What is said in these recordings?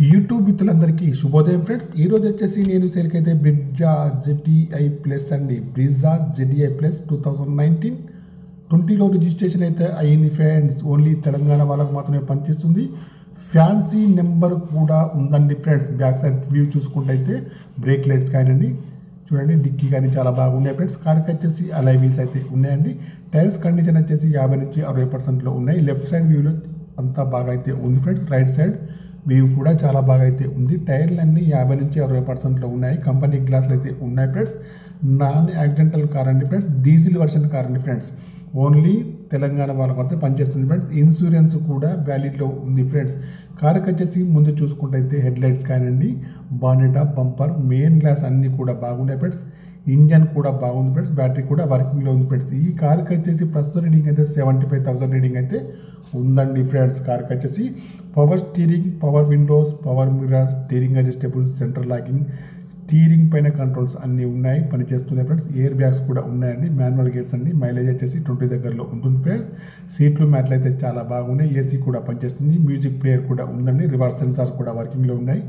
YouTube మిత్రులందరికీ శుభోదయం friends. ఈరోజు వచ్చేసి నేను సేల్కైతే బ్రిజా జెడ్డీఐ ప్లస్ అండి. బ్రిజా జెడ్డీఐ ప్లస్ 2019-20లో రిజిస్ట్రేషన్ అయితే అయ్యింది ఫ్రెండ్స్. ఓన్లీ తెలంగాణ వాళ్ళకు మాత్రమే పనిచేస్తుంది. ఫ్యాన్సీ నెంబర్ కూడా ఉందండి ఫ్రెండ్స్. బ్యాక్ సైడ్ వ్యూ చూసుకుంటే అయితే బ్రేక్ లైట్స్ కానివ్వండి, చూడండి డిక్కీ కానీ చాలా బాగున్నాయి ఫ్రెండ్స్. కార్కి వచ్చేసి అలై వీల్స్ అయితే ఉన్నాయండి. టైర్స్ కండిషన్ వచ్చేసి 50-60% ఉన్నాయి. లెఫ్ట్ సైడ్ వ్యూలో అంతా బాగా అయితే ఉంది ఫ్రెండ్స్. రైట్ సైడ్ వ్యూ కూడా చాలా బాగా అయితే ఉంది. టైర్లు అన్నీ 50-60% ఉన్నాయి. కంపెనీ గ్లాసులు అయితే ఉన్నాయి ఫ్రెండ్స్. నాన్ యాక్సిడెంటల్ కార్ అండి ఫ్రెండ్స్. డీజిల్ వర్షన్ కార్ అండి ఫ్రెండ్స్. ఓన్లీ తెలంగాణ వాళ్ళకి మాత్రం పనిచేస్తుంది ఫ్రెండ్స్. ఇన్సూరెన్స్ కూడా వ్యాలిడ్లో ఉంది ఫ్రెండ్స్. కార్కి వచ్చేసి ముందు చూసుకుంటే అయితే హెడ్ లైట్స్ కానివ్వండి, బానెటా, బంపర్, మెయిన్ గ్లాస్ అన్నీ కూడా బాగున్నాయి ఫ్రెండ్స్. ఇంజన్ కూడా బాగుంది ఫ్రెండ్స్. బ్యాటరీ కూడా వర్కింగ్లో ఉంది ఫ్రెండ్స్. ఈ కార్కి వచ్చేసి ప్రస్తుత రీడింగ్ అయితే 75,000 రీడింగ్ అయితే ఉందండి ఫ్రెండ్స్. కార్కి వచ్చేసి power steering, power Windows, power mirrors, steering adjustable, centre locking, steering పైన కంట్రోల్స్ అన్నీ ఉన్నాయి, పనిచేస్తున్నాయి ఫ్రెండ్స్. ఎయిర్ బ్యాగ్స్ కూడా ఉన్నాయండి. మాన్యువల్ గేర్స్ అండి. మైలేజ్ వచ్చేసి 20 దగ్గరలో ఉంటుంది ఫ్రెండ్స్. సీట్లు మ్యాట్లు అయితే చాలా బాగున్నాయి. ఏసీ కూడా పనిచేస్తుంది. మ్యూజిక్ ప్లేయర్ కూడా ఉందండి. రివర్స్ సెన్సార్స్ కూడా వర్కింగ్లో ఉన్నాయి.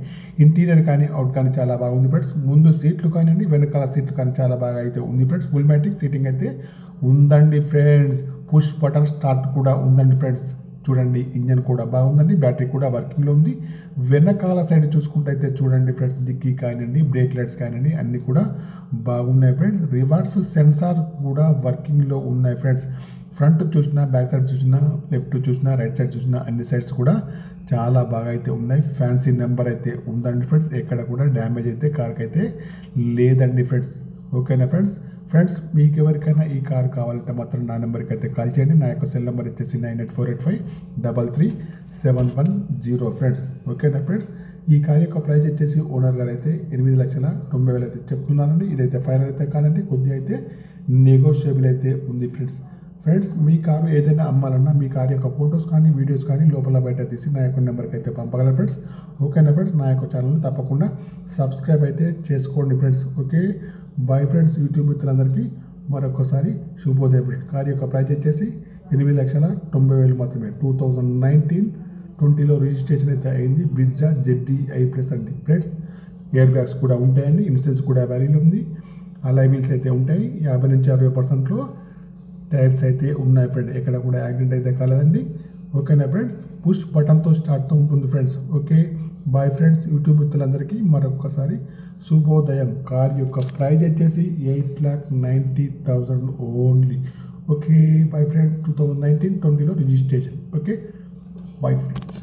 ఇంటీరియర్ కానీ అవుట్ కానీ చాలా బాగుంది ఫ్రెండ్స్. ముందు సీట్లు కానివ్వండి, వెనకాల సీట్లు కానీ చాలా బాగా అయితే ఉంది ఫ్రెండ్స్. ఫుల్ మ్యాటిక్ సీటింగ్ అయితే ఉందండి ఫ్రెండ్స్. పుష్ బటన్ స్టార్ట్ కూడా ఉందండి ఫ్రెండ్స్. చూడండి ఇంజన్ కూడా బాగుందండి. బ్యాటరీ కూడా వర్కింగ్లో ఉంది. వెనకాల సైడ్ చూసుకుంటే అయితే చూడండి ఫ్రెండ్స్, డిక్కీ కానివ్వండి, బ్రేక్ లైట్స్ కానివ్వండి అన్నీ కూడా బాగున్నాయి ఫ్రెండ్స్. రివర్స్ సెన్సార్ కూడా వర్కింగ్లో ఉన్నాయి ఫ్రెండ్స్. ఫ్రంట్ చూసినా, బ్యాక్ సైడ్ చూసినా, లెఫ్ట్ చూసినా, రైట్ సైడ్ చూసినా అన్ని సైడ్స్ కూడా చాలా బాగా అయితే ఉన్నాయి. ఫ్యాన్సీ నెంబర్ అయితే ఉందండి ఫ్రెండ్స్. ఎక్కడ కూడా డ్యామేజ్ అయితే కార్కి అయితే లేదండి ఫ్రెండ్స్. ఓకేనా ఫ్రెండ్స్. మీకు ఎవరికైనా ఈ కార్ కావాలంటే మాత్రం నా నెంబర్కి అయితే కాల్ చేయండి. నా యొక్క సెల్ నెంబర్ వచ్చేసి 9848533710 ఫ్రెండ్స్. ఓకేనా ఫ్రెండ్స్. ఈ కార్ యొక్క ప్రైస్ వచ్చేసి ఓనర్ గారు అయితే 8,90,000 అయితే చెప్తున్నానండి. ఇదైతే ఫైనల్ అయితే కాదండి, కొద్దిగా అయితే నెగోషియబుల్ అయితే ఉంది ఫ్రెండ్స్. మీ కారు ఏదైనా అమ్మాలన్నా మీ కార్ యొక్క ఫొటోస్ కానీ, వీడియోస్ కానీ లోపల బయట తీసి నా యొక్క నెంబర్కి అయితే పంపగలరు ఫ్రెండ్స్. ఓకేనా ఫ్రెండ్స్. నా యొక్క ఛానల్ని తప్పకుండా సబ్స్క్రైబ్ అయితే చేసుకోండి friends. Okay, bye friends. YouTube మిత్రులందరికీ మరొకసారి శుభోదయం ఫ్రెండ్స్. కార్ యొక్క ప్రైస్ వచ్చేసి 8,90,000 మాత్రమే. 2019-20లో రిజిస్ట్రేషన్ అయితే అయింది. బ్రిజా జెడ్డీఐ ప్లస్ అండి ఫ్రెండ్స్. ఎయిర్ బ్యాగ్స్ కూడా ఉంటాయండి. ఇన్సూరెన్స్ కూడా వ్యాలీలో ఉంది. అలై వీల్స్ అయితే ఉంటాయి. 50-60%లో టైర్స్ అయితే ఉన్నాయి ఫ్రెండ్స్. ఎక్కడ కూడా యాక్సిడెంట్ అయితే కాలేదండి. ఓకేనా ఫ్రెండ్స్. పుష్ బటన్తో స్టార్ట్తో ఉంటుంది friends. Okay, bye friends. YouTube మిత్రులందరికీ మరొకసారి శుభోదయం. కార్ యొక్క ప్రైజ్ వచ్చేసి 8,90,000 ఓన్లీ. Okay, bye friends. 2019-20లో రిజిస్ట్రేషన్. Okay, bye friends.